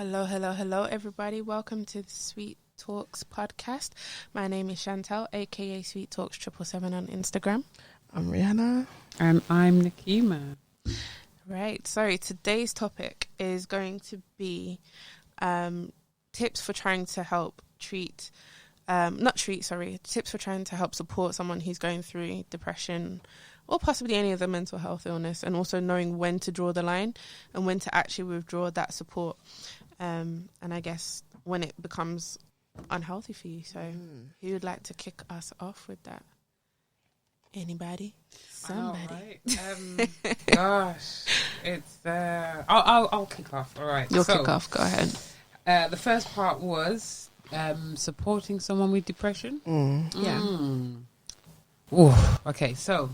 Hello, everybody. Welcome to the Sweet Talks podcast. My name is Chantal, aka Sweet Talks 777 on Instagram. I'm Rihanna. And I'm Nikima. Right. So today's topic is going to be tips for trying to help tips for trying to help support someone who's going through depression or possibly any other mental health illness, and also knowing when to draw the line and when to actually withdraw that support. And I guess when it becomes unhealthy for you. So who would like to kick us off with that? Anybody? Somebody. Right? Gosh, it's I'll kick off. All right, You'll kick off. Go ahead. The first part was supporting someone with depression. Yeah. Ooh, okay, so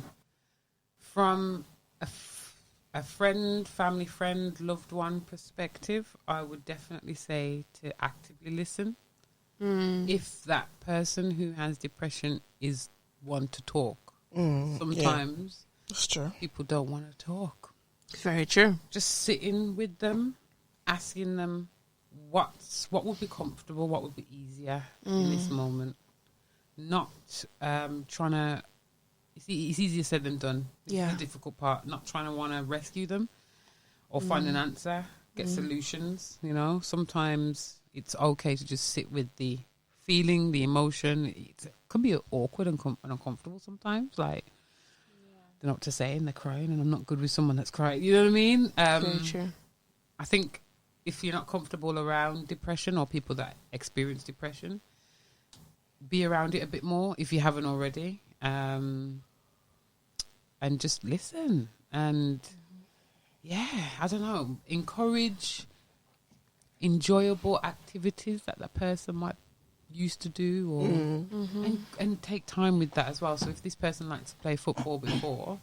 from a friend, family friend, loved one perspective, I would definitely say to actively listen. If that person who has depression is one to talk. Sometimes that's true. people don't want to talk. Very true. Just sitting with them, asking them what would be comfortable, what would be easier in this moment. Not trying to... It's easier said than done. Yeah. The difficult part. Not trying to want to rescue them or find an answer, get solutions. You know, sometimes it's okay to just sit with the feeling, the emotion. It can be awkward and uncomfortable sometimes. Like, they don't know what to say and they're crying, and I'm not good with someone that's crying. You know what I mean? Very true. I think if you're not comfortable around depression or people that experience depression, be around it a bit more if you haven't already. And just listen and I don't know, encourage enjoyable activities that person might used to do, or and take time with that as well. So if this person likes to play football before,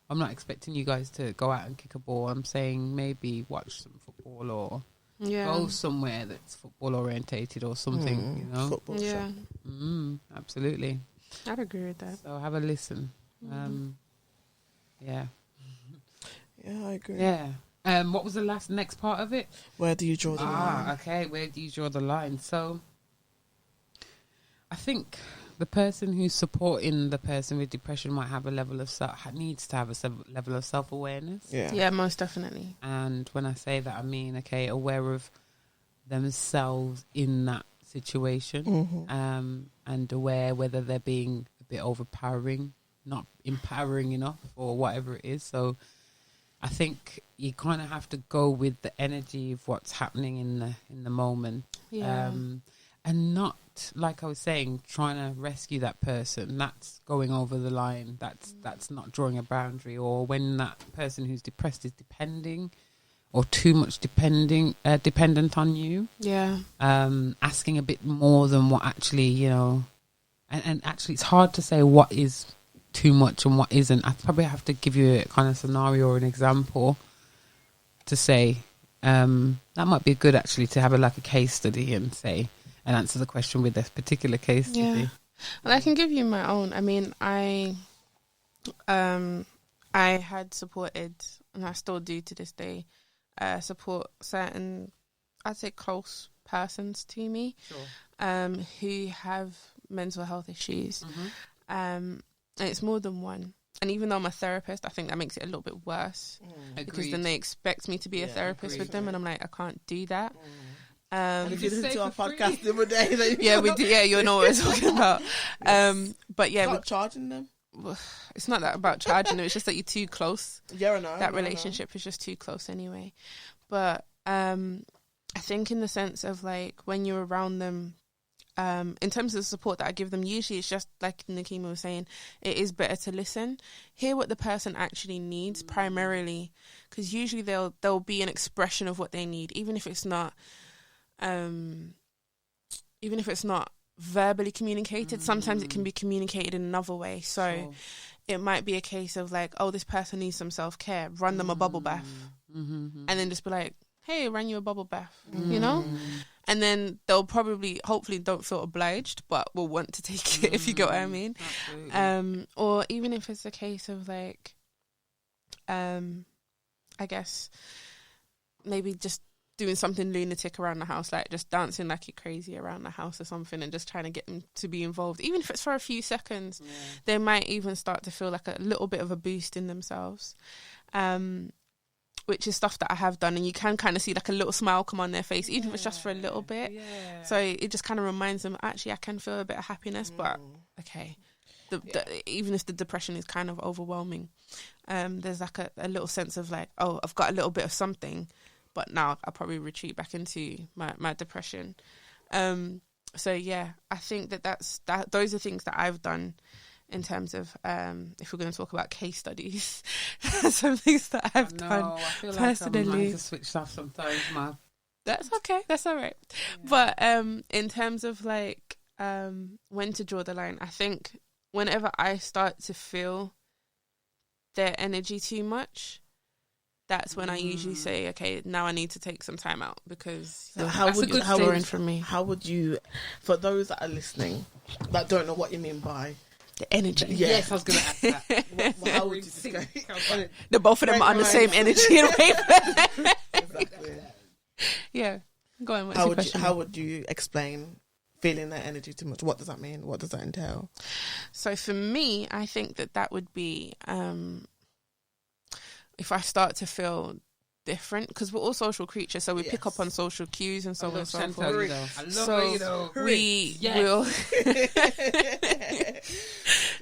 I'm not expecting you guys to go out and kick a ball. I'm saying maybe watch some football or go somewhere that's football orientated or something, you know. Football Yeah. Absolutely. I'd agree with that. So have a listen. Yeah, I agree. Yeah. What was the next part of it? Where do you draw the line? Okay. Where do you draw the line? So I think the person who's supporting the person with depression might have a level of needs to have a level of self-awareness. Yeah, most definitely. And when I say that, I mean, aware of themselves in that situation, and aware whether they're being a bit overpowering, not empowering enough, or whatever it is. So I think you kind of have to go with the energy of what's happening in the moment, and not, like I was saying, trying to rescue that person. That's going over the line. That's not drawing a boundary. Or when that person who's depressed is depending or too much dependent on you. Yeah. Asking a bit more than what actually, you know, and actually it's hard to say what is too much and what isn't. I probably have to give you a kind of scenario or an example to say, that might be good actually to have a case study and answer the question with this particular case study. Yeah. Well, I can give you my own. I mean, I had supported, and I still do to this day, support certain, I'd say, close persons to me, who have mental health issues. And it's more than one. And even though I'm a therapist, I think that makes it a little bit worse. Because then they expect me to be a therapist with them, and I'm like, I can't do that. And if you listen to our podcast the other day, then we do. Yeah, you know what we're talking about. But yeah, start charging them. It's not that about charging them. It's just that you're too close. Yeah, I know. That relationship is just too close anyway. But I think in the sense of like when you're around them, in terms of the support that I give them, usually it's just like Nikima was saying, it is better to listen, hear what the person actually needs primarily, because usually there'll be an expression of what they need, even if it's not verbally communicated. Sometimes it can be communicated in another way. So it might be a case of like, oh, this person needs some self-care, run them a bubble bath, and then just be like, hey, ran you a bubble bath, you know? And then they'll hopefully don't feel obliged, but will want to take it, if you get what I mean. Or even if it's a case of like, I guess maybe just doing something lunatic around the house, like just dancing like you're crazy around the house or something, and just trying to get them to be involved, even if it's for a few seconds, they might even start to feel like a little bit of a boost in themselves, which is stuff that I have done, and you can kind of see like a little smile come on their face, even if it's just for a little bit. So it just kind of reminds them, actually, I can feel a bit of happiness, but okay. Even if the depression is kind of overwhelming, there's like a little sense of like, oh, I've got a little bit of something, but now I'll probably retreat back into my depression. So yeah, I think those are things that I've done in terms of, if we're going to talk about case studies, some things that I've done I feel personally. like I'm trying to switch off sometimes, man. That's okay. That's all right. Yeah. But in terms of like when to draw the line, I think whenever I start to feel their energy too much, that's when I usually say, okay, now I need to take some time out, because how would you, for those that are listening that don't know what you mean by the energy? Yes, I was going to ask that. How would you describe the both of them are on the same energy and wavelength. Exactly. Yeah. Go on. How would you explain feeling that energy too much? What does that mean? What does that entail? So for me, I think that would be if I start to feel different, because we're all social creatures, so we pick up on social cues and so on and so forth.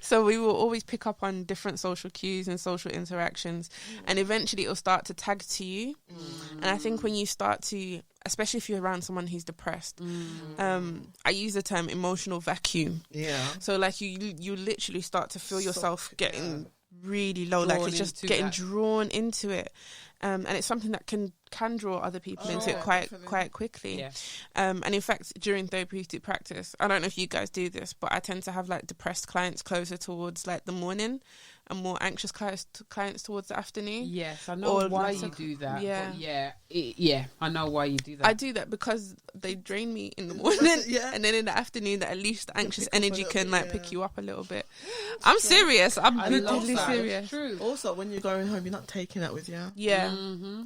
So we will always pick up on different social cues and social interactions, and eventually it'll start to tag to you. And I think when you start to, especially if you're around someone who's depressed, I use the term emotional vacuum. Yeah. So like you literally start to feel yourself getting really low, like it's just getting drawn into it. And it's something that can draw other people into it quite quickly. Yeah. And in fact, during therapeutic practice, I don't know if you guys do this, but I tend to have like depressed clients closer towards like the morning, and more anxious clients towards the afternoon. Yes, I know why you do that. Yeah, I know why you do that. I do that because they drain me in the morning, and then in the afternoon, that at least the anxious energy can pick you up a little bit. I'm serious. I'm really serious. True. Also, when you're going home, you're not taking that with you. Yeah,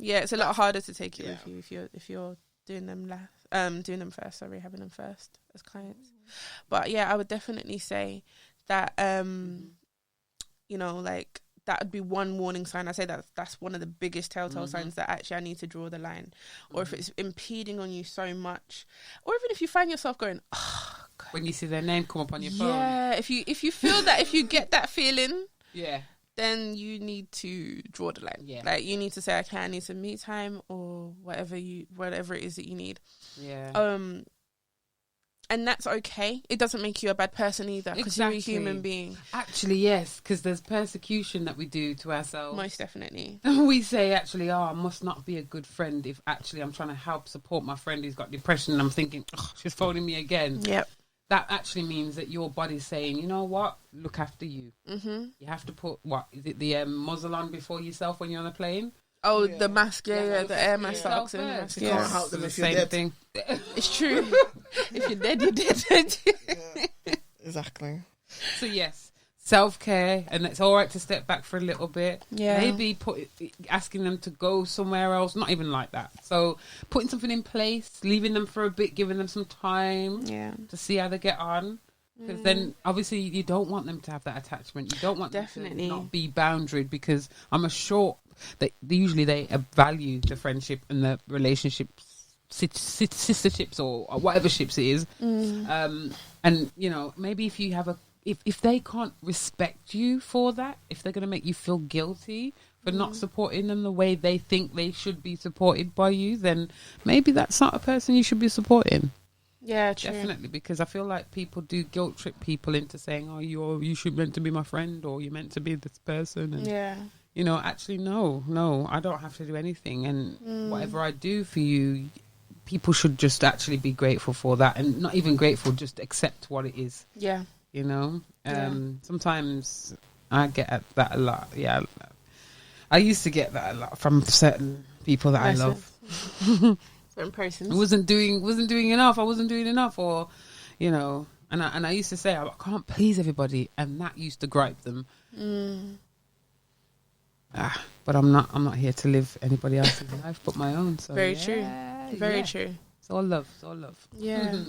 yeah. It's a lot harder to take it with you if you're doing them first. Sorry, having them first as clients. But yeah, I would definitely say that. You know, like that would be one warning sign. I say that's one of the biggest telltale signs that actually I need to draw the line. Or if it's impeding on you so much, or even if you find yourself going, oh, God. When you see their name come up on your phone. Yeah, if you feel that, if you get that feeling, then you need to draw the line. Yeah. Like you need to say, okay, I need some me time, or whatever it is that you need. Yeah. And that's okay. It doesn't make you a bad person either, because you're a human being. Actually, yes, because there's persecution that we do to ourselves. Most definitely. We say, actually, I must not be a good friend if actually I'm trying to help support my friend who's got depression, and I'm thinking, she's phoning me again. Yep. That actually means that your body's saying, you know what, look after you. Mm-hmm. You have to put, the muzzle on before yourself when you're on a plane? Oh, the mask, the air mask, the oxygen mask. You can't help them if you're dead. Thing. It's true. If you're dead, you're dead. Exactly. So yes, self-care, and it's all right to step back for a little bit. Yeah. Maybe asking them to go somewhere else, not even like that. So putting something in place, leaving them for a bit, giving them some time to see how they get on. Because then, obviously, you don't want them to have that attachment. You don't want them to not be boundaried, because I'm sure that usually they value the friendship and the relationships, sisterships or whatever ships it is. And, you know, maybe if you have if they can't respect you for that, if they're going to make you feel guilty for not supporting them the way they think they should be supported by you, then maybe that's not a person you should be supporting. Yeah, true. Definitely, because I feel like people do guilt trip people into saying, "Oh, you should meant to be my friend, or you're meant to be this person." And you know, actually, no, I don't have to do anything, and whatever I do for you, people should just actually be grateful for that, and not even grateful, just accept what it is. Yeah, you know. Sometimes I get that a lot. Yeah, I used to get that a lot from certain people that I love. Persons. I wasn't doing enough. I wasn't doing enough, or you know. And I used to say I can't please everybody, and that used to gripe them. But I'm not here to live anybody else's life but my own. So very true. Very true. It's all love. It's all love. Yeah. So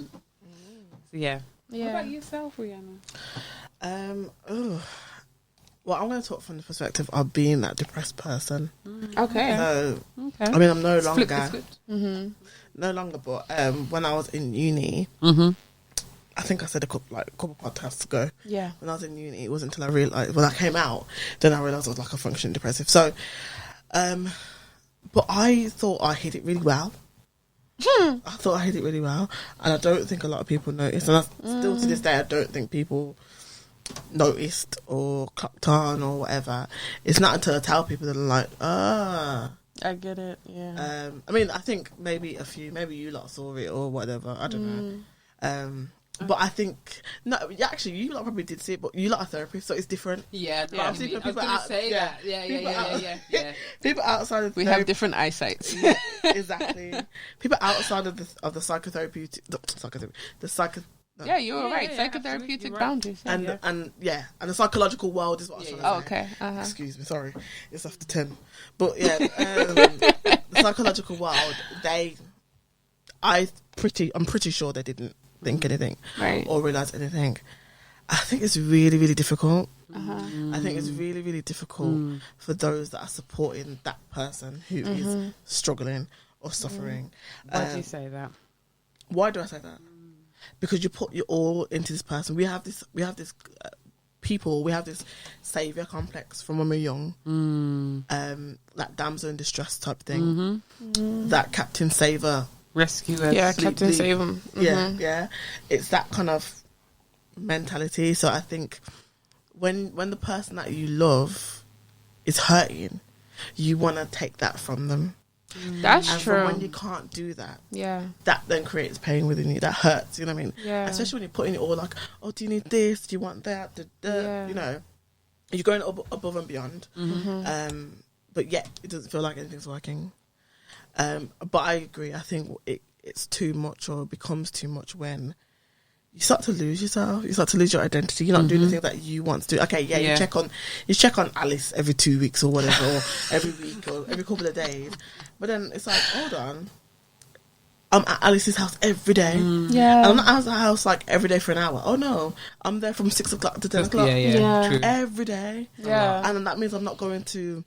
yeah. Yeah. What about yourself, Rihanna? Well, I'm going to talk from the perspective of being that depressed person. Okay. So, Okay. I mean, I'm no It's longer, flipped. no longer, but when I was in uni, Mm-hmm. I think I said a couple podcasts ago, Yeah. when I was in uni, it wasn't until I realised, when I came out, then I realised I was like a functioning depressive. So, but I thought I hid it really well. I thought I hid it really well, and I don't think a lot of people noticed. And still to this day, I don't think people noticed or clocked on or whatever. It's not until I tell people that I'm like, I get it. Yeah. I mean, I think maybe you lot saw it or whatever. I don't know. But I think actually, you lot probably did see it, but you lot are therapists, so it's different. Yeah, But I see people out- yeah. Yeah. People outside of We have different eyesights. exactly. People outside of the psychotherapeutic, the psycho. No. Yeah, you were right. Yeah, Psychotherapeutic you're right. boundaries. Yeah. And the psychological world is what I was trying to say. Oh, okay. Uh-huh. Excuse me, sorry, it's after 10. But yeah, the psychological world, I'm pretty sure they didn't think anything Right. or realize anything. I think it's really, really difficult. Uh-huh. I think it's really, really difficult for those that are supporting that person who is struggling or suffering. Why do you say that? Why do I say that? Because you put your all into this person. We have this savior complex from when we're young. That damsel in distress type thing. That Captain Saver. Rescuer. Yeah, Captain Save 'em. Yeah. It's that kind of mentality. So I think when the person that you love is hurting, you want to take that from them. That's And true. from when you can't do that, Yeah. that then creates pain within you. That hurts, you know what I mean? Yeah. Especially when you're putting it all like, oh, do you need this? Do you want that? Yeah. You know, you're going above and beyond. But yet it doesn't feel like anything's working. But I agree. I think it's too much, or becomes too much when you start to lose yourself. You start to lose your identity. You're not doing the thing that you want to do. Okay, yeah. You check on Alice every 2 weeks or whatever, or every week or every couple of days. But then it's like, hold on, I'm at Alice's house every day. Yeah. And I'm not at her house like every day for an hour. Oh no, I'm there from 6 o'clock to 10 o'clock. Yeah. True. Every day. Yeah. And that means I'm not going to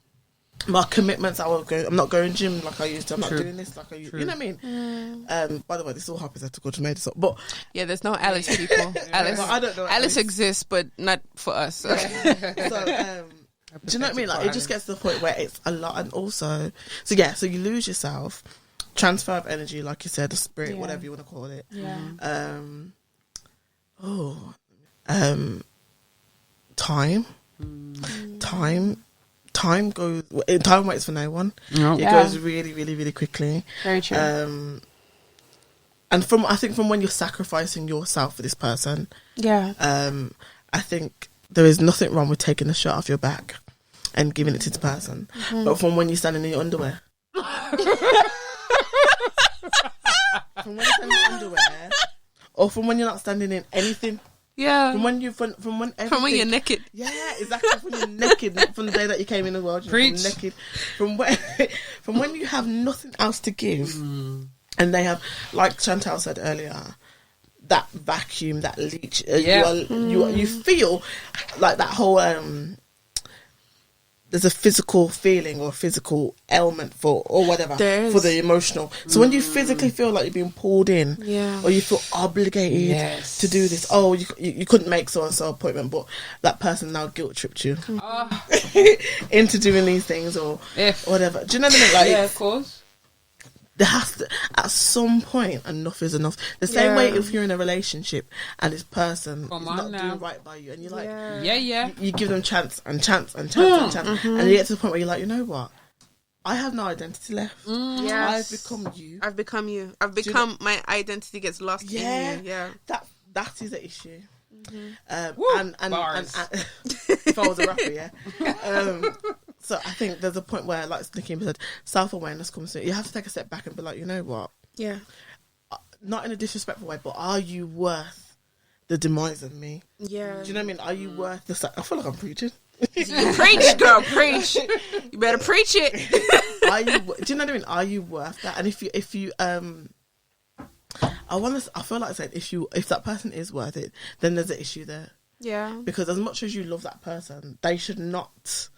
my commitments. I'm not going gym like I used to. I'm not doing this like I used to. You know what I mean? By the way, this is all hypothetical, just made this up. But Yeah, there's no Alice people. Alice. Well, I don't know Alice exists, but not for us. so, do you know what I mean? Like, it just gets to the point where it's a lot, and also, so you lose yourself, transfer of energy, like you said, the spirit, whatever you want to call it. Yeah. Time waits for no one. No. It Yeah. goes really, really, really quickly. Very true. And I think from when you're sacrificing yourself for this person, yeah. I think there is nothing wrong with taking the shirt off your back and giving it to the person. But from when you're standing in your underwear, or from when you're not standing in anything, Yeah. from when you're naked. yeah, exactly. When you're naked, not from the day that you came in the world, you're Preach. naked. From when you have nothing else to give, and they have, like Chantal said earlier, that vacuum, that leech. You feel like that whole. There's a physical feeling or physical ailment or whatever for the emotional. So when you physically feel like you're being pulled in, or you feel obligated to do this, oh, you couldn't make so and so appointment, but that person now guilt tripped you into doing these things or whatever. Do you know what I mean? Like, Yeah, of course. there has to, at some point, enough is enough. The same way if you're in a relationship and this person is not doing right by you, and you're like, you give them chance and chance and chance and chance, and you get to the point where you're like, you know what? I have no identity left. Yes. I've become you. I've become you. I've become, my identity gets lost in you. Yeah. That is the issue. And bars. if I was a rapper, yeah. So I think there's a point where, like Nikki said, self-awareness comes in. You have to take a step back and be like, you know what? Yeah. Not in a disrespectful way, but are you worth the demise of me? Yeah. Do you know what I mean? Are you worth the... I feel like I'm preaching. Preach, girl, preach. You better preach it. are you? Do you know what I mean? Are you worth that? And if you I feel like I said, if that person is worth it, then there's an issue there. Yeah. Because as much as you love that person, they should not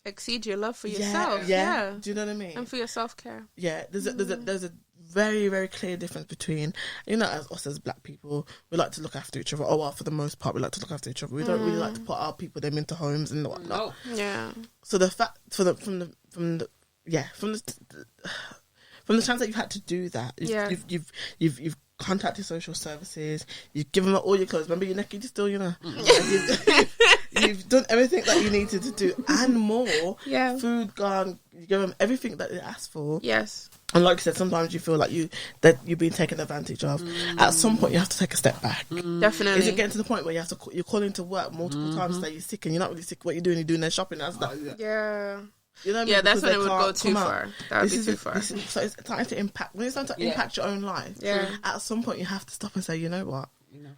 exceed your love for yourself. Yeah. Do you know what I mean? And for your self-care. Yeah. There's a very, very clear difference between, as us as black people, we like to look after each other. Oh, well, for the most part, we like to look after each other. We don't really like to put our people them into homes and whatnot. No. Yeah. So the fact from the chance that you've had to do that, you've contacted social services, you've given them all your clothes. Remember, your neck, you still, you've done everything that you needed to do and more. Yeah. Food gone, you give them everything that they asked for. Yes. And like you said, sometimes you feel like you've been taken advantage of. At some point, you have to take a step back. Definitely. Is it getting to the point where you're calling to work multiple times to say you're sick and you're not really sick? What you're doing their shopping. That's that. Yeah. You know what I mean? Yeah, that's Because when it they would go can't too come out. far. That would be too far. So it's starting to impact. When it's starting to impact your own life, at some point you have to stop and say, you know what?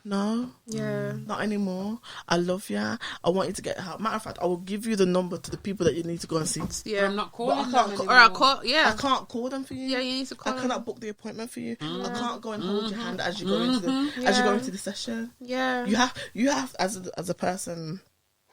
No, not anymore. I love you. I want you to get help. Matter of fact, I will give you the number to the people that you need to go and see. Yeah, I'm not calling But I them can't anymore. or I'll call. Yeah, I can't call them for you. Yeah, you need to call I them. cannot book the appointment for you. I can't go and hold your hand as you go into the session. Yeah, You have as a person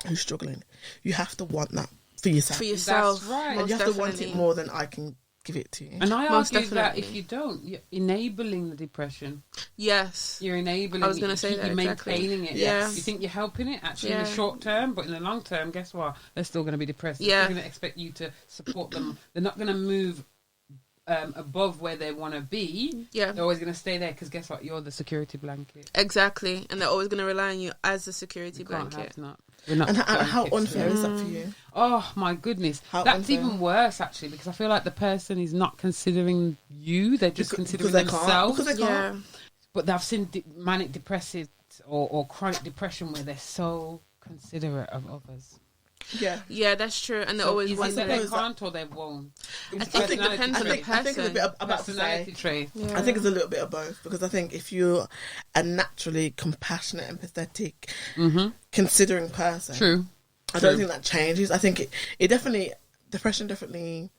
who's struggling, you have to want that for yourself. for yourself. That's right. And you have to want definitely. it more than I can give it to you. And I Most argue that definitely. if you don't, you're enabling the depression. Yes. You're enabling I was it. gonna You say keep- that, You're exactly. maintaining it. Yeah. You think you're helping it, actually, in the Yeah. short term, but in the long term, guess what? They're still going to be depressed. Yeah. They're going to expect you to support them. They're not going to move above where they want to be. Yeah. They're always going to stay there because guess what? You're the security blanket. Exactly, and they're always going to rely on you as a security You can't blanket. have that. We're not And how blankets. unfair is that for you? Oh my goodness, How that's unfair. even worse actually because I feel like the person is not considering you; they're just considering Because they can't. themselves. Because they Yeah, can't. But I've seen manic depressive or chronic depression where they're so considerate of others. Yeah. yeah, that's true, and they're So always is it that wondering. they can't or they won't? I think it depends on the I think it's a bit about to say. Personality trait. Yeah. I think it's a little bit of both because I think if you're a naturally compassionate, empathetic, considering person, True. I don't think that changes. I think it definitely depression definitely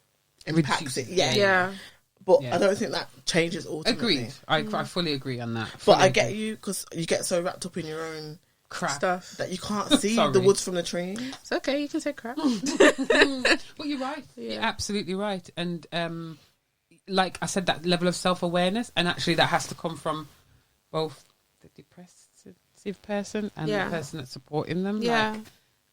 impacts Reduces- it. Yeah, Yeah, but Yeah. I don't think that changes ultimately. Agreed. I fully agree on that. But Fully I agree. get you because you get so wrapped up in your own crap. stuff. that you can't see Sorry. the woods from the trees. It's okay. You can say crap. But you're right. Yeah. You're absolutely right. And like I said, that level of self-awareness, and actually that has to come from both the depressive person and Yeah. the person that's supporting them. Yeah. Like,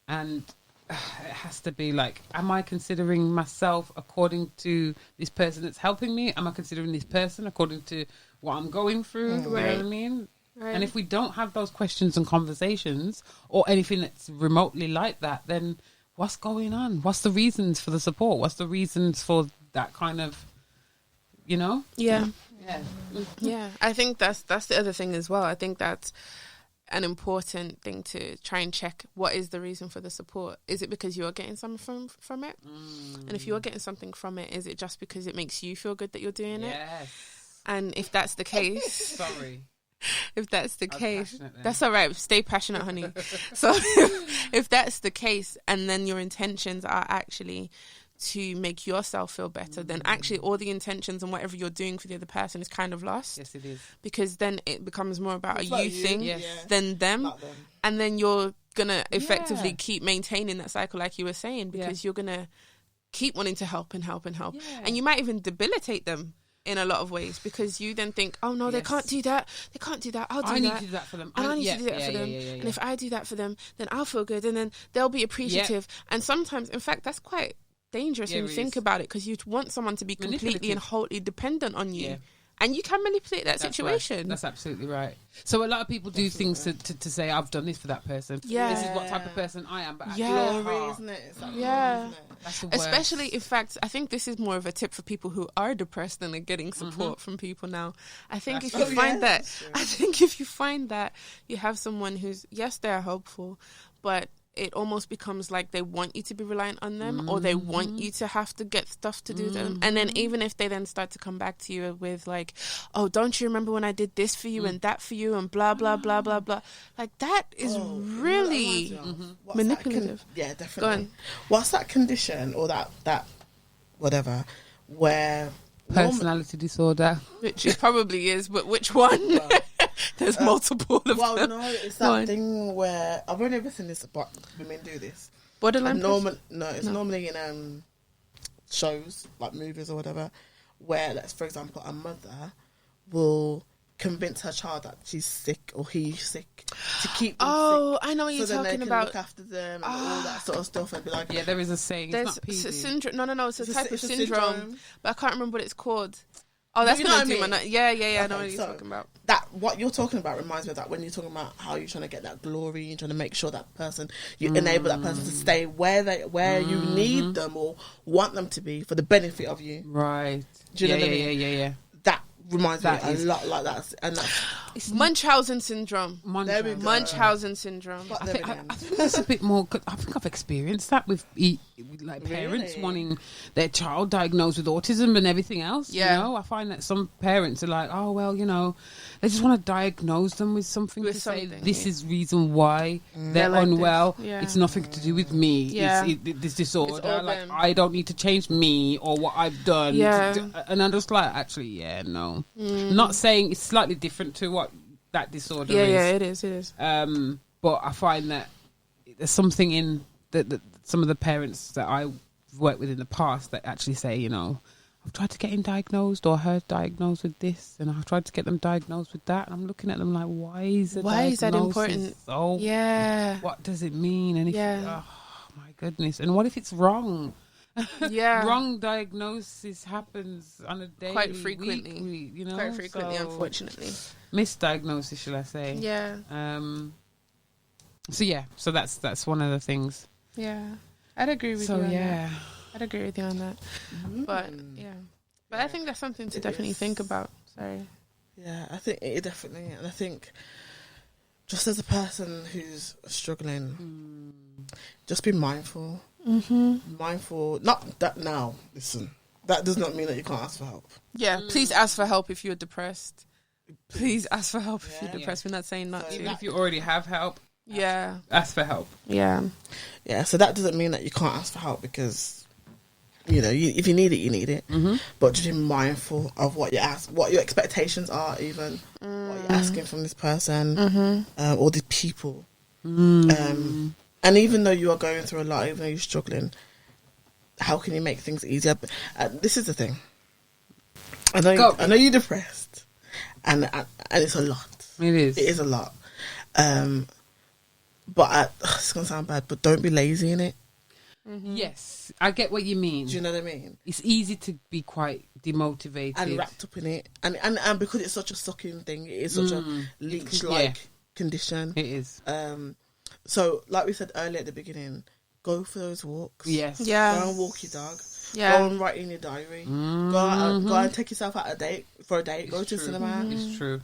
and it has to be like, am I considering myself according to this person that's helping me? Am I considering this person according to what I'm going through? You know what I Right. mean? Right. And if we don't have those questions and conversations or anything that's remotely like that, then what's going on? What's the reasons for the support? What's the reasons for that kind of, Yeah, Yeah. yeah. I think that's the other thing as well. I think that's an important thing to try and check. What is the reason for the support? Is it because you're getting something from it? And if you're getting something from it, is it just because it makes you feel good that you're doing it? Yes. And if that's the case, Sorry. if that's the I was case, passionate then. that's all right. Stay passionate, honey. So if that's the case, and then your intentions are actually to make yourself feel better, then actually all the intentions and whatever you're doing for the other person is kind of lost, Yes, it is. because then it becomes more about It's a about you thing Yes. than them, Not them. and then you're gonna effectively Yeah. keep maintaining that cycle, like you were saying, because you're gonna keep wanting to help and help and help, Yeah. and you might even debilitate them in a lot of ways, because you then think, oh no, they Yes. can't do that, they can't do that, I'll do I need that. to do that for them. And I need yeah, to do that yeah, for yeah, them. yeah, yeah, And yeah. if I do that for them, then I'll feel good, and then they'll be appreciative. And sometimes, in fact, that's quite dangerous Yeah, when you it think is. about it, because you want someone to be completely Manipulative. and wholly dependent on you. Yeah. And you can manipulate that That's situation. right. That's absolutely right. So a lot of people do things to say, I've done this for that person. Yeah. This is what type of person I am. But actually, Yeah. at Glory, heart, isn't it? It's like Yeah. glory, isn't it? that's the worst. Especially, in fact, I think this is more of a tip for people who are depressed and are getting support from people now. I think That's if you true. find Oh, that, yes, that's true. I think if you find that you have someone who's, yes, they're hopeful, but it almost becomes like they want you to be reliant on them, or they want you to have to get stuff to do them. And then even if they then start to come back to you with like, oh, don't you remember when I did this for you and that for you and blah, blah, blah, blah, blah. Like that is Oh, really... you know what that reminds me of? What's manipulative. that yeah, definitely. Go on. What's that condition or that whatever where Personality disorder. Which it probably is, but which one? Well, There's multiple of well, them. no, it's that thing where I've only ever seen this, but women do this. Borderline. It's normally in shows like movies or whatever, where, let's for example, a mother will convince her child that she's sick or he's sick to keep them sick. I know what you're so then talking they can about. look after them and all that sort of stuff and be like, Yeah, there is a saying. There's It's not PD. syndrome. No. It's a type of it's a syndrome, but I can't remember what it's called. Oh, that's you know gonna what I do my mean? nut. Yeah. I know Okay, what you're so talking about. that what you're talking about reminds me of that when you're talking about how you're trying to get that glory, you're trying to make sure that person, you enable that person to stay where you need them or want them to be for the benefit of you. Right. Do you know what I mean? Yeah. That reminds That me is- a lot like that, and that's It's Munchausen syndrome. There we go. Munchausen syndrome. but I there think, it I ends. think it's a bit more. I think I've experienced that with like parents Really? wanting their child diagnosed with autism and everything else. Yeah. You know, I find that some parents are like, oh well, you know, they just want to diagnose them with something With to say something, this yeah. is reason why they're They're like unwell. this, yeah. It's nothing to do with me. Yeah. It's this disorder. all Like them. I don't need to change me or what I've done. Yeah. And I'm just like, actually, yeah, no. Not saying it's slightly different to what that disorder is. Yeah, it is. But I find that there's something in that some of the parents that I've worked with in the past that actually say, you know, I've tried to get him diagnosed or her diagnosed with this, and I've tried to get them diagnosed with that, and I'm looking at them like, why is that important? So Yeah. what does it mean? And if, Yeah. oh my goodness, and what if it's wrong? Yeah. Wrong diagnosis happens on a daily, Quite frequently. weekly, you know, Quite frequently, so- unfortunately. misdiagnosis, shall I say? Yeah. So that's one of the things. Yeah. I'd agree with you So on that. yeah, I'd agree with you on that. But yeah. But I think that's something to It definitely is. think about. Sorry. Yeah, I think it definitely, and I think just as a person who's struggling, just be mindful. Mindful, not that now. Listen, that does not mean that you can't ask for help. Yeah. Please ask for help if you're depressed. Please ask for help if you're Yeah. depressed. We're not saying not So to. even if you already have help, Yeah. ask for help. Yeah. Yeah, so that doesn't mean that you can't ask for help because, you know, if you need it, you need it. But just be mindful of what you ask, what your expectations are, even what you're asking from this person or these people. And even though you are going through a lot, even though you're struggling, how can you make things easier? But, this is the thing. I know you're depressed, and it's a lot. It is. It is a lot. But it's gonna sound bad, but don't be lazy in it. Yes, I get what you mean. Do you know what I mean? It's easy to be quite demotivated. And wrapped up in it, and because it's such a sucking thing, it is such a leech-like condition. It is. So, like we said earlier at the beginning, go for those walks. Yes. Yeah. Go and walk your dog. Yeah. Go and write in your diary. Go out, go and take yourself out for a date. Go to the cinema. It's true.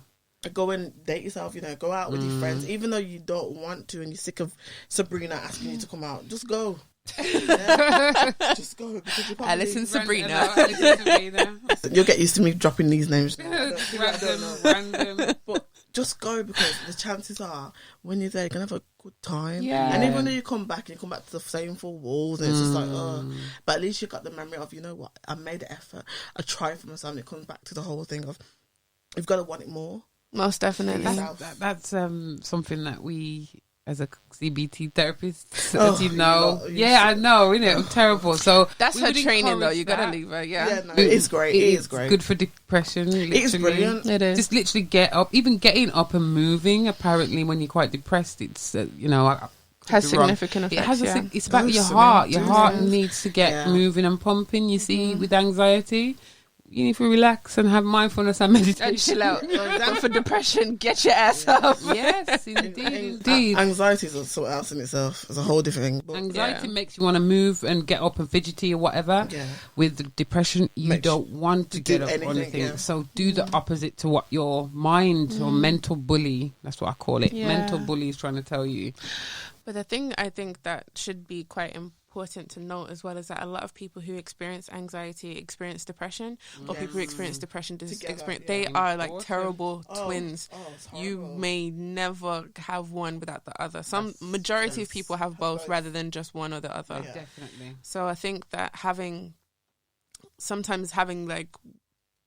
Go and date yourself. You know, go out with your friends, even though you don't want to, and you're sick of Sabrina asking you to come out. Just go. Yeah. Just go because you probably Alison Sabrina. you'll get used to me dropping these names. Random. But just go because the chances are when you're there, you're gonna have a good time. Yeah. And even though you come back to the same four walls, and it's just like, but at least you got the memory of, you know what, I made the effort, I tried for myself, and it comes back to the whole thing of you've got to want it more. Most definitely. That's something that we, as a CBT therapist, Oh, as you know, you I know, innit? I'm terrible. So That's we her would training, though. encourage You gotta that. leave her. Yeah. Yeah, no, it's great. It is great. Good for depression. Literally. It is brilliant. It is. Just literally get up. Even getting up and moving. Apparently, when you're quite depressed, it's you know. I could Has be wrong. significant It effects. has. Yeah. It's about your Awesome, heart. yeah. Your heart Yeah. needs to get Yeah. moving and pumping. You see, with anxiety, you need to relax and have mindfulness and meditation. And chill out. And for depression, get your ass up. Yes, indeed. Anxiety is something else in itself. It's a whole different thing. But Anxiety makes you want to move and get up and fidgety or whatever. Yeah. With the depression, you Makes don't want to do get up or anything, anything. yeah. So do the opposite to what your mind or mental bully, that's what I call it. Yeah. Mental bully is trying to tell you. But the thing I think that should be quite important to note as well is that a lot of people who experience anxiety experience depression, or people who experience depression they are like Important. terrible twins. it's You horrible. may never have one without the other. Majority of people have both rather than just one or the other. Yeah. Definitely. So I think that having sometimes having like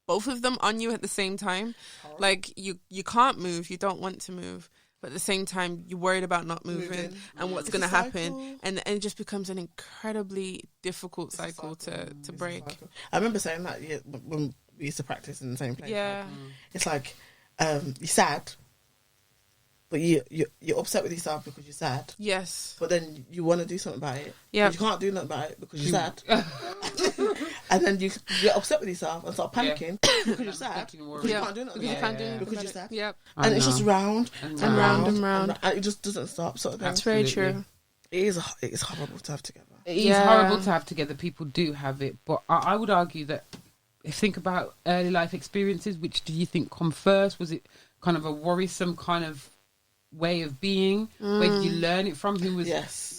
both of them on you at the same time. Like you can't move, you don't want to move, but at the same time you're worried about not moving and what's going to happen, and it just becomes an incredibly difficult cycle to break. I remember saying that when we used to practice in the same place. Yeah. It's like you're sad, but you're upset with yourself because you're sad. Yes. But then you want to do something about it. Yeah. But you can't do nothing about it because you're sad. And then you get upset with yourself and start panicking because you're sad. Because you can't do nothing because you can't do it anything because about you're it. sad. Yep. And it's just round and round. And it just doesn't stop. Sort of thing. That's very true. It's horrible to have together. It is horrible to have together. People do have it, but I would argue that think about early life experiences. Which do you think come first? Was it kind of a worrisome kind of way of being? Where did you learn it from? Who was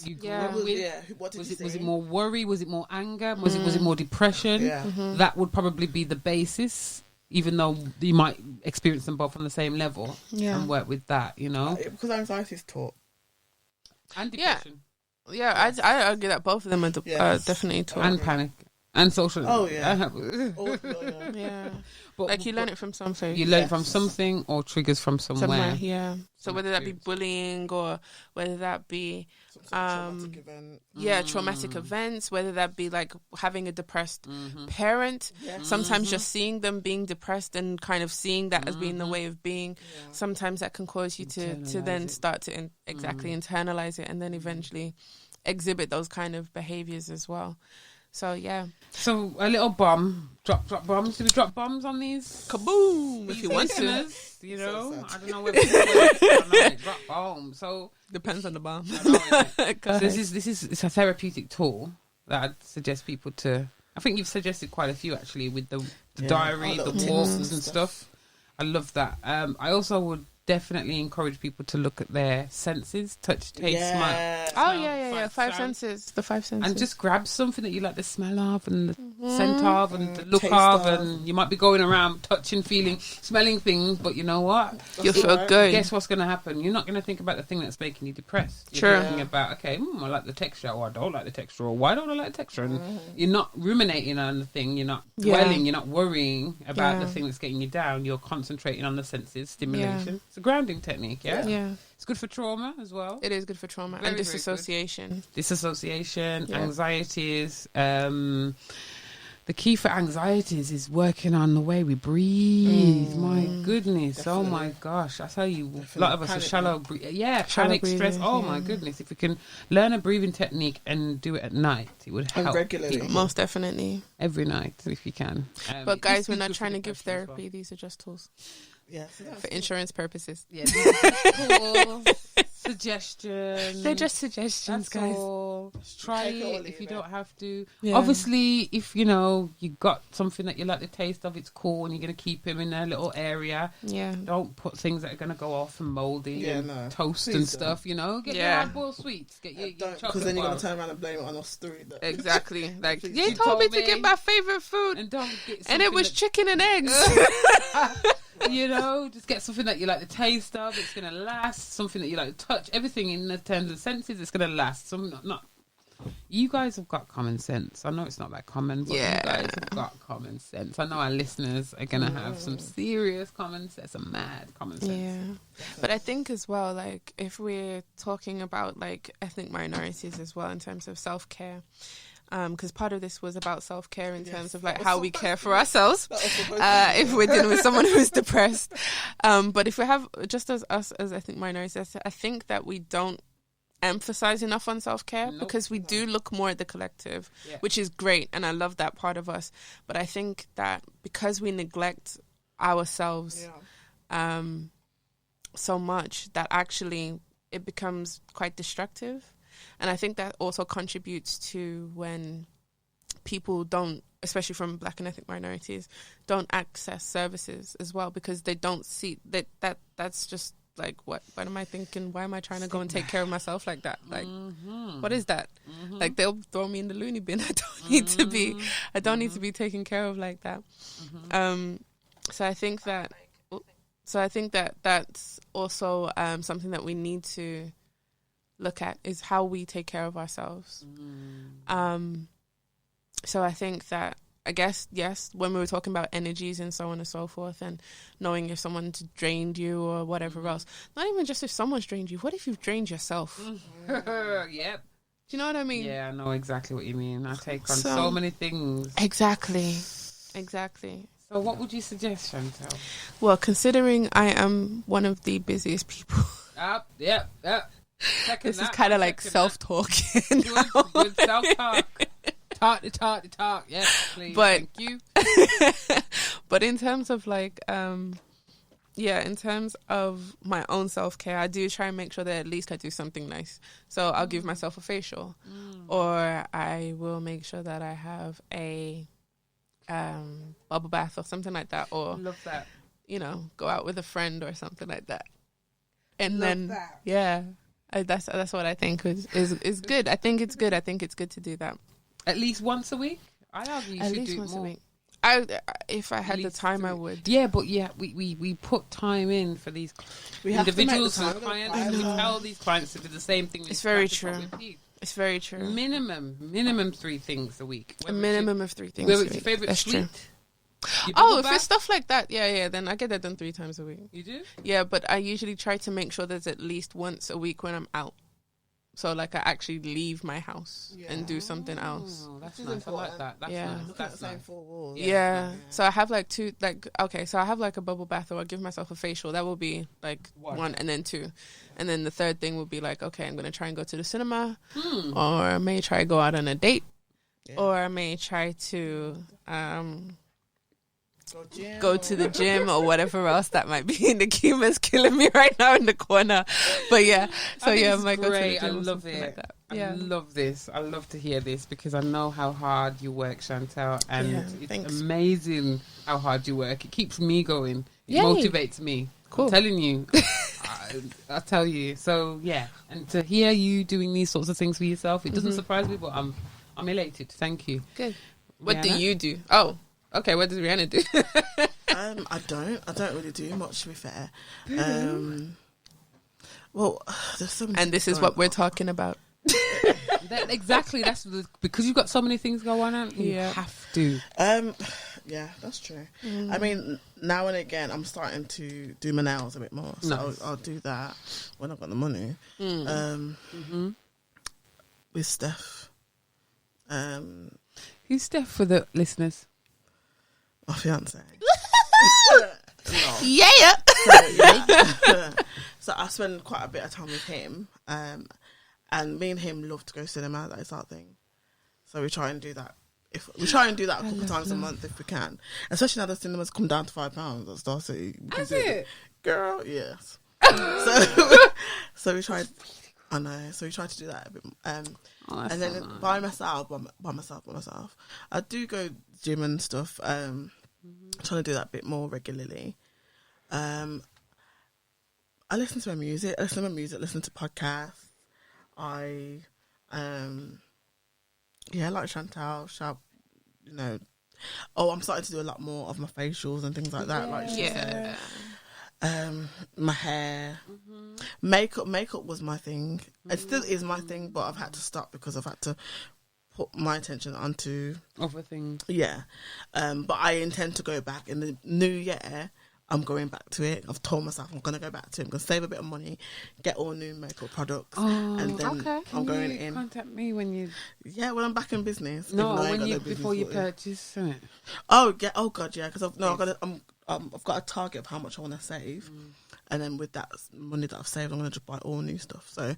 you grew up with? Yeah. What did was it more worry? Was it more anger? Was it more depression? Yeah. That would probably be the basis, even though you might experience them both on the same level and work with that, you know? Because anxiety is taught. And depression. Yeah, I argue that both of them are definitely taught. And panic. And social. Oh, yeah. Yeah. But, like you learn it from something. You learn it from something or triggers from somewhere. Yeah. So whether that be bullying or whether that be traumatic events, whether that be like having a depressed parent, sometimes just seeing them being depressed and kind of seeing that as being the way of being, sometimes that can cause you to then start to internalize it and then eventually exhibit those kind of behaviors as well. So yeah. So a little bomb. Drop bombs. Do we drop bombs on these? Kaboom! If you want to. You know, I don't know whether it's drop bomb. So depends on the bomb. So it's a therapeutic tool that I'd suggest people to. I think you've suggested quite a few actually with the diary, the walks and stuff. I love that. I also would definitely encourage people to look at their senses: touch, taste, smell. Oh yeah. Five senses. The five senses. And just grab something that you like the smell of and the scent of and the look of, and you might be going around touching, feeling, smelling things, but you know what? You'll feel good. Guess what's going to happen? You're not going to think about the thing that's making you depressed. You're Sure. thinking about, okay, I like the texture, or I don't like the texture, or why don't I like the texture? And you're not ruminating on the thing. You're not dwelling. You're not worrying about the thing that's getting you down. You're concentrating on the senses, stimulation. Yeah. It's a grounding technique, Yeah. It's good for trauma as well. It is good for trauma Very, and very disassociation. Anxieties. The key for anxieties is working on the way we breathe. My goodness. Definitely. Oh my gosh. I tell you, a lot of us are shallow breathing. Panic, breathing, stress. Oh my goodness. If we can learn a breathing technique and do it at night, it would help. Regularly. Most definitely. Every night, if you can. But guys, we're not trying to give therapy. Well. These are just tools. Yes. For insurance purposes. Yeah, cool. Suggestions. They're just suggestions, That's guys. all. Try Take it or it leave if you it. don't have to. Yeah. Obviously, if you got something that you like the taste of, it's cool, and you're going to keep them in a little area. Yeah. Don't put things that are going to go off and mouldy and toast Please and don't. stuff. Get your hard-boiled sweets. Get your chocolate Because then you're going bar. to turn around and blame it on us three. Exactly. Like, Please you don't. told me You to told get me. my favorite food. And don't get And it something was that- chicken and eggs. just get something that you like the taste of. It's going to last. Something that you like to touch. Everything in the terms of senses, it's going to last. Not. You guys have got common sense. I know it's not that common, but you guys have got common sense. I know our listeners are going to have some serious common sense, some mad common sense. Yeah. But I think as well, like, if we're talking about, like, ethnic minorities as well in terms of self-care, because part of this was about self-care in terms of, like, how we care for ourselves if we're dealing with someone who's depressed. But if we have, just as us as ethnic minorities, I think that we don't emphasize enough on self-care because we do look more at the collective, which is great, and I love that part of us. But I think that because we neglect ourselves so much, that actually it becomes quite destructive. And I think that also contributes to when people don't, especially from Black and ethnic minorities, don't access services as well, because they don't see that's just like, what am I thinking? Why am I trying to go and take care of myself like that? Like, what is that? Like, they'll throw me in the loony bin. I don't need to be taken care of like that. So I think that that's also something that we need to look at, is how we take care of ourselves. So I think that I guess, yes, when we were talking about energies and so on and so forth, and knowing if someone's drained you or whatever else, not even just if someone's drained you, what if you've drained yourself? Yep. Do you know what I mean? Yeah, I know exactly what you mean. I take on so many things. Exactly. So what would you suggest, Chantel? Well, considering I am one of the busiest people, Yep. this is kind of like self-talking. Good self-talk. Talk. Yes, please. But, thank you. but in terms of like, in terms of my own self-care, I do try and make sure that at least I do something nice. So I'll give myself a facial, or I will make sure that I have a bubble bath or something like that, or Love that. Go out with a friend or something like that. And Love then that. that's what I think is good. I think it's good. I think it's good to do that At least once a week? I argue you at should least do once more. a week. If I had the time, I would. Yeah, but we put time in for these We have to make individuals the time. and clients. We tell these clients to do the same thing. It's very true. It's very true. Minimum 3 things a week. A minimum of 3 things. Whether a it's your week. favorite That's sweet. true. Your Oh, bubble if bath. it's stuff like that, then I get that done 3 times a week. You do? Yeah, but I usually try to make sure there's at least once a week when I'm out. So like I actually leave my house and do something else. Oh, that's nice. I like that. That's Yeah. nice. Look at That's the same nice. 4 walls. Yeah. So I have like 2, so I have like a bubble bath, or I give myself a facial. That will be like 1 and then 2. And then the third thing will be like, okay, I'm going to try and go to the cinema, or I may try to go out on a date, or I may try to go to the gym or whatever else that might be. Nakima's killing me right now in the corner. But yeah, so I think I it's might go to the great. gym I or love something it. like that. I Yeah. love this. I love to hear this because I know how hard you work, Chantel, and Yeah, it's thanks. amazing how hard you work. It keeps me going. It Yay. motivates me. Cool. I'm telling you. I tell you. So yeah, and to hear you doing these sorts of things for yourself, it doesn't surprise me, but I'm elated. Thank you. Good. What do Rihanna? you do? Oh, okay. What does Rihanna do? I don't really do much, to be fair. Well, there's so many And this is going what we're on. talking about. Exactly. Because you've got so many things going on. You Yeah. have to. Yeah, that's true. I mean, now and again, I'm starting to do my nails a bit more, so Nice. I'll do that when I've got the money. With Steph, Who's Steph for the listeners? my fiance. Yeah. So I spend quite a bit of time with him, and me and him love to go cinema. That is our thing. So we try and do that. If we try and do that a couple times a month if we can, especially now the cinemas come down to £5 at Star City. Is it? Girl, yes. So we tried. I know. So we tried to do that a bit. That's And then so nice. by myself, I do go gym and stuff. Trying to do that a bit more regularly. I listen to my music. Listen to podcasts. I like Chantal. I'm starting to do a lot more of my facials and things like that. Like she said. My hair, makeup was my thing. It still is my thing, but I've had to stop because I've had to put my attention onto Other things. but I intend to go back in the new year. I'm going back to it. I've told myself I'm going to go back to it. I'm going to save a bit of money, get all new makeup products, and then okay. I'm going Can you in. Contact me when you. When I'm back in business. No, even though I ain't when got you no business before you sorted. purchase it. Oh yeah. Oh god, yeah. Because I've got a target of how much I want to save, and then with that money that I've saved, I'm going to just buy all new stuff. So,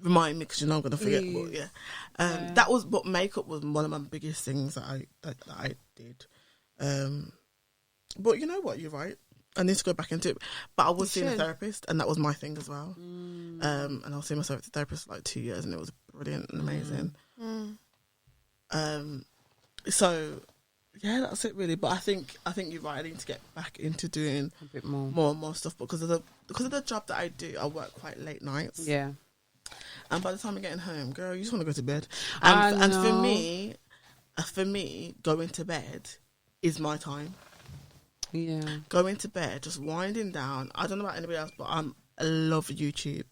remind me because I'm going to forget. Please. But but makeup was one of my biggest things that I did. But you know what? You're right. I need to go back into it. But I was seeing a therapist, and that was my thing as well. And I was seeing myself with a therapist for like 2 years, and it was brilliant and amazing. So yeah, that's it really. But I think you're right. I need to get back into doing A bit more. more and more stuff because of the job that I do. I work quite late nights, Yeah. and by the time I'm getting home, girl, you just want to go to bed. I And know. for me, going to bed is my time. Yeah. Going to bed, just winding down. I don't know about anybody else, but I love YouTube.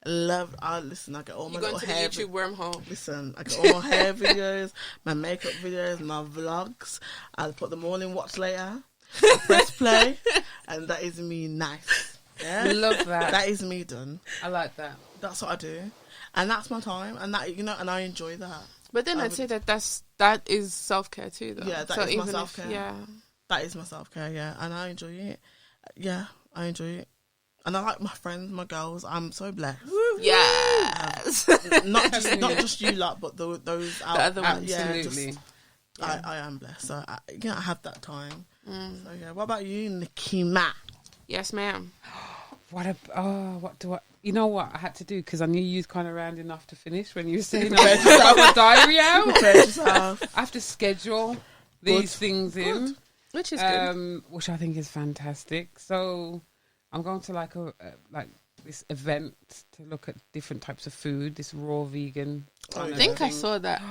Listen, I get all my You go little into the hair. YouTube wormhole. Listen, I get all my hair videos, my makeup videos, my vlogs. I'll put them all in Watch Later. Press play, and that is me nice. Yeah, Love that. That is me done. I like that. That's what I do, and that's my time, and that and I enjoy that. But then I'd say that is self-care too, though. Yeah, that is my self-care. Yeah. That is my self-care, yeah, and I enjoy it. Yeah, I enjoy it. And I like my friends, my girls. I'm so blessed. Yes. Not just you lot, but those out, the other ones. yeah, Absolutely. I am blessed. So I have that time. So yeah, what about you, Nikima? Yes, ma'am. What do I? You know what I had to do, because I knew you was kind of round enough to finish when you were saying I got a diary out. Prepare yourself. I have to schedule these things in, Which is good. which I think is fantastic. So I'm going to like this event to look at different types of food. This raw vegan. I think I saw that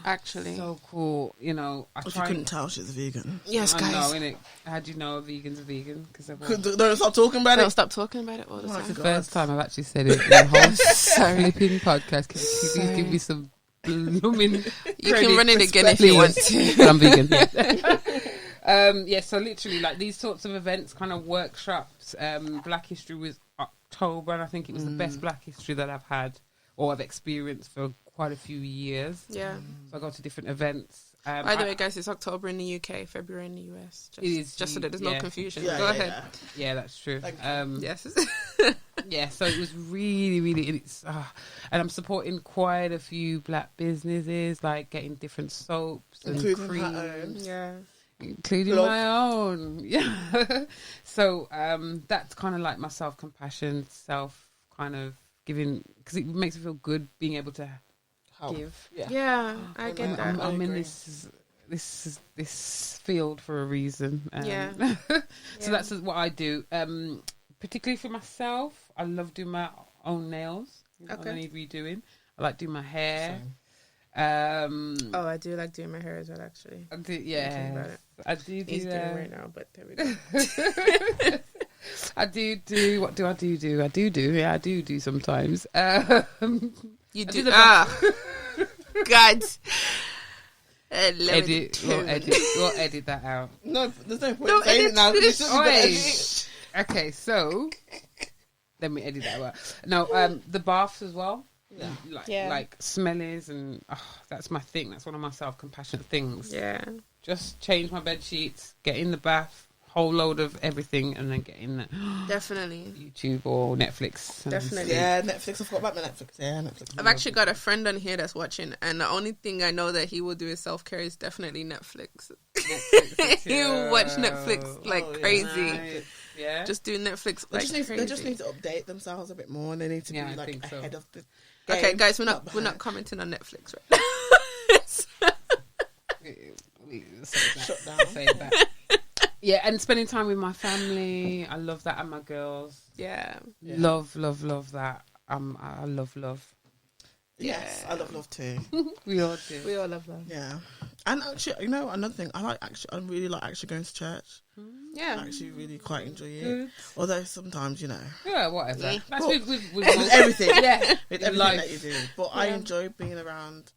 actually. So cool. You know, If you couldn't tell, she's a vegan. Yes, I guys. know, innit? How do you know a vegan's a vegan? Because Don't stop talking about Don't it. stop talking about it all the Oh my time. God. first time I've actually said it in the whole Sorry. flipping podcast. Can you please give me some blooming You can run it again if you want to. But I'm vegan. Yeah. So literally, like these sorts of events, kind of workshops. Black History was October, and I think it was the best Black History that I've had or I've experienced for quite a few years. Yeah. So I go to different events. By the way, guys, it's October in the UK, February in the US. Just so that there's no confusion. Yeah, Go yeah, ahead. Yeah, that's true. Yes. Yeah, so it was really, and I'm supporting quite a few black businesses, like getting different soaps and Including her creams. own. Yeah. Including my own. Yeah. So that's kind of like my self-compassion, kind of giving, because it makes me feel good being able to give. Yeah, I get that. I'm in this field for a reason. Yeah. So that's what I do. Particularly for myself, I love doing my own nails. Okay. I need redoing. I like doing my hair. Oh, I do like doing my hair as well, actually. I do, Thinking yeah. about it. I do He's doing that. right now, but there we go. I do. What do I do? I do. Yeah, I do sometimes. You I do. do the God. We'll edit that out. No, there's no point saying it now. You should be Oi. better. Okay, so let me edit that out. No, the baths as well. Yeah. Like smellies, and that's my thing. That's one of my self-compassionate things. Yeah. Just change my bed sheets, get in the bath, whole load of everything, and then get in the Definitely. YouTube or Netflix. Definitely. Yeah, Netflix. I forgot about my Netflix. Yeah, Netflix. I've actually got a friend on here that's watching, and the only thing I know that he will do is self-care is definitely Netflix. He will watch Netflix like crazy. Nice. Yeah. Just do Netflix They like just, crazy. they just need to update themselves a bit more, and they need to Yeah, be I like think so. ahead of the. Okay, game, guys, we're not behind. commenting on Netflix right Shut down. Say that. Yeah, and spending time with my family. I love that, and my girls. Yeah. Love that. I love. Yes, I love too. We all do. We all love love. Yeah, and actually, another thing I really like actually going to church. I Yeah. actually really quite enjoy it. Good. Although sometimes, Yeah, whatever. Yeah. That's Well, with with most- everything, Yeah, with in everything life. that you do. But I enjoy being around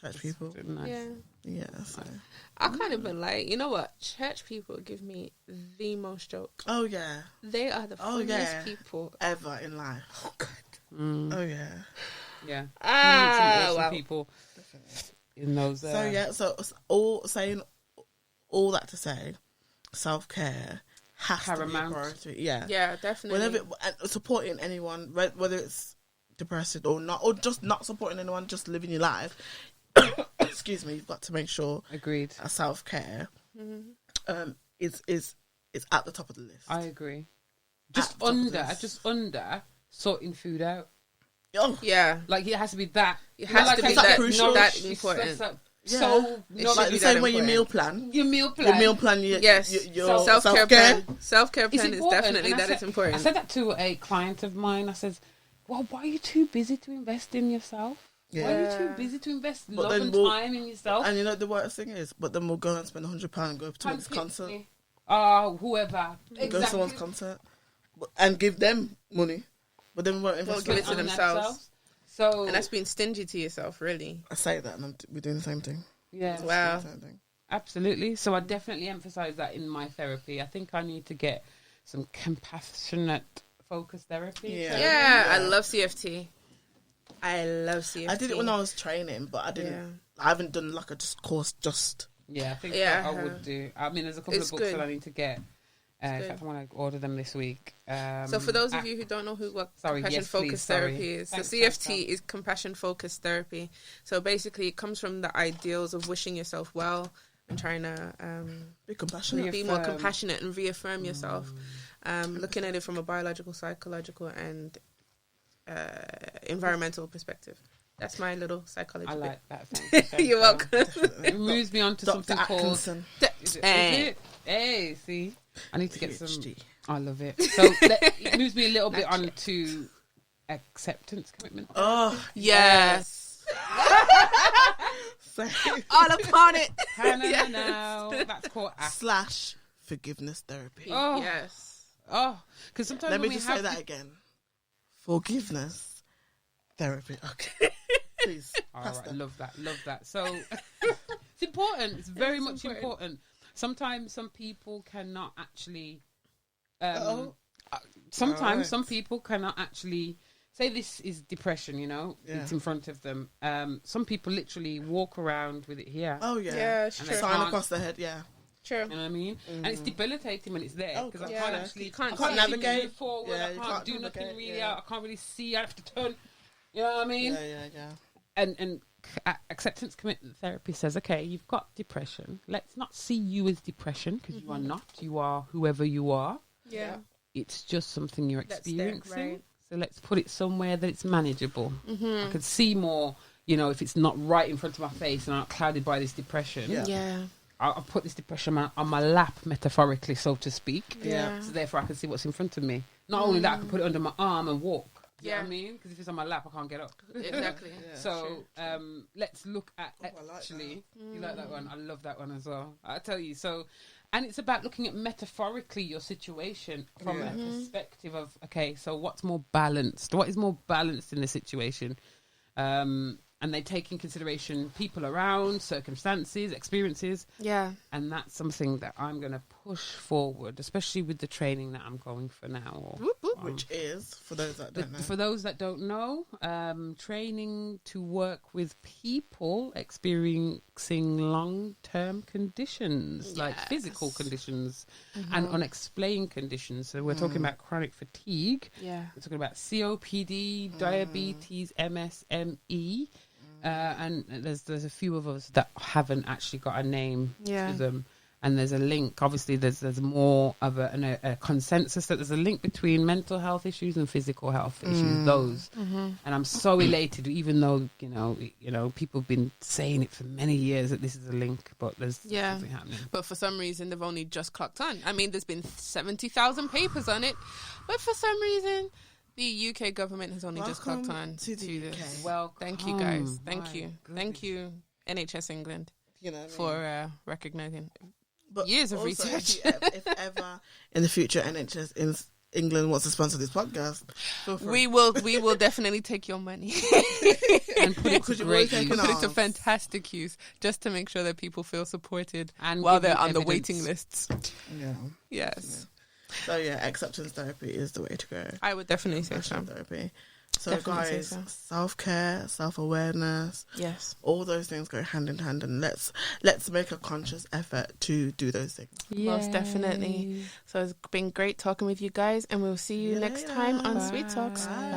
church people. Nice. Yeah. Yeah. So. I can't even lie. You know what? Church people give me the most joke. Oh yeah, They are the Oh, funniest yeah. people. ever in life. Oh god. Mm, Oh yeah. yeah. Ah, Some awesome wow. people in those. So yeah. So all that to say, self care has Paramount. to be a priority. Yeah. Yeah, definitely. Whenever and supporting anyone, whether it's depressed or not, or just not supporting anyone, just living your life. Excuse me. You've got to make sure Agreed. self care is at the top of the list. I agree. At the top of the list. Under sorting food out. Oh, Yeah. Like it has to be that. It has Not to like be that that, crucial. that it's important. so Yeah. so It not should like be the that same way you important. meal plan. your meal plan. Your meal plan. Yes. Your Self-care self-care. plan. Self-care plan is important. definitely And I that is said- important. I said that to a client of mine. I said, "Well, why are you too busy to invest in yourself? Why are you too Yeah. busy to invest But love then and we'll- time in yourself?" And you know the worst thing is, but then we'll go and spend £100 and go to this concert, Oh, whoever. go to Exactly. someone's concert, and give them money, But then we won't Won't invest give in it to on themselves. So And that's being stingy to yourself, really. I say that, and we're doing the same thing. yeah, Wow. Doing the same thing. absolutely. So I definitely emphasize that in my therapy. I think I need to get some compassionate focus therapy. Yeah. Yeah, I love CFT. I love CFT. I did it when I was training, but I didn't. Yeah. I haven't done like a course just. Yeah, I think Yeah, that I would do. I mean, there's a couple It's of books good. that I need to get. In good. fact, I want to order them this week. So for those of you who don't know what Sorry, compassion yes, please, focused sorry. therapy is, Thanks, so CFT Pascal. is compassion focused therapy. So basically, it comes from the ideals of wishing yourself well and trying to Be compassionate. be more Reaffirm. compassionate and reaffirm yourself. Looking at it from a biological, psychological, and environmental perspective. That's my little psychology I bit. like that. Thank you, You're welcome. It moves me on to Dr. something called. Atkinson. Is it? Eh. Hey, see, I need to get some. PhD. I love it. So it moves me a little bit on to acceptance commitment. Oh, Yes. so, All upon it. Yes. That's called slash forgiveness therapy. Oh. Yes. Oh, because sometimes Let when me we just have say that again. Forgiveness therapy. Okay. Please. All pass right, that. love that. So it's important. It's very much important. Sometimes some people cannot actually. Sometimes Alright. some people cannot actually say this is depression. You know, Yeah. it's in front of them. Some people literally walk around with it here. Oh, yeah. Yeah, it's And true. they Sign can't- across the head, yeah. True. You know what I mean? And it's debilitating when it's there Oh, because I yeah. can't actually You can't I navigate. move forward. Yeah, I you can't can't do nothing navigate, really yeah. out. I can't really see. I have to turn. You know what I mean? Yeah. And acceptance commitment therapy says, okay, you've got depression. Let's not see you as depression because you are not. You are whoever you are. Yeah. It's just something you're That's there, experiencing. right. So let's put it somewhere that it's manageable. Mm-hmm. I could see more, if it's not right in front of my face and I'm not clouded by this depression. Yeah. Yeah. I'll put this depression on my lap, metaphorically, so to speak. Yeah. So therefore I can see what's in front of me. Not only that, I can put it under my arm and walk. You know Yeah. what I mean? Because if it's on my lap, I can't get up. Exactly. Yeah. So let's look at I like actually. You like that one? I love that one as well. I tell you. So, and it's about looking at metaphorically your situation from Yeah. a perspective of, okay, so what's more balanced? What is more balanced in the situation? And they take in consideration people around, circumstances, experiences. Yeah. And that's something that I'm going to push forward, especially with the training that I'm going for now. Whoop, whoop. Which is, for those that don't know. For those that don't know, training to work with people experiencing long-term conditions, like physical conditions and unexplained conditions. So we're talking about chronic fatigue. Yeah. We're talking about COPD, diabetes, MS, ME. And there's a few of us that haven't actually got a name Yeah. to them. And there's a link. Obviously, there's more of a consensus that there's a link between mental health issues and physical health issues. Those, and I'm so elated, even though people have been saying it for many years that this is a link, but there's something happening. But for some reason, they've only just clocked on. I mean, there's been 70,000 papers on it, but for some reason, the UK government has only just clocked Welcome on to the UK. this. Well, Thank you, guys. my Thank you. goodness. Thank you, NHS England, You know what I mean? for recognizing. But years of also, research. If ever in the future NHS in England wants to sponsor this podcast, feel free. We will definitely take your money. And put it to Because you've great already use. taken Put it to ours. fantastic use, just to make sure that people feel supported And while give they're you on the evidence. waiting lists. Yeah. Yes, So yeah, acceptance therapy is the way to go. I would definitely say so. Compassion therapy. So Definitely say guys, so. self-care, self-awareness, Yes. all those things go hand in hand, and let's make a conscious effort to do those things. Most definitely. So it's been great talking with you guys, and we'll see you See you next time on later. Sweet Talks. Bye. Bye.